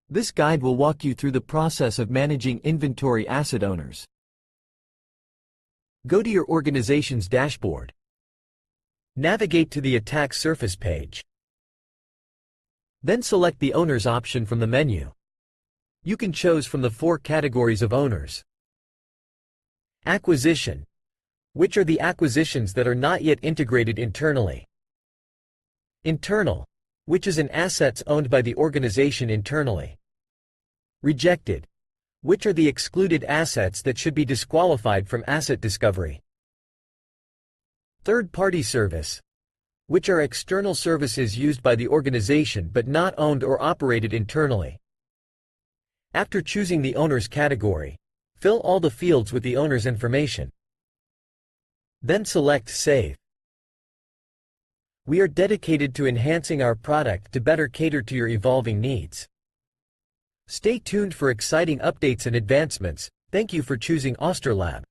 This guide will walk you through the process of managing inventory asset owners. Go to your organization's dashboard. Navigate to the Attack Surface page. Then select the Owners option from the menu. You can choose from the 4 categories of owners. Acquisition, which are the acquisitions that are not yet integrated internally. Internal, which is an assets owned by the organization internally. Rejected, which are the excluded assets that should be disqualified from asset discovery. Third-party service, which are external services used by the organization but not owned or operated internally. After choosing the owner's category, fill all the fields with the owner's information. Then select Save. We are dedicated to enhancing our product to better cater to your evolving needs. Stay tuned for exciting updates and advancements. Thank you for choosing Ostorlab.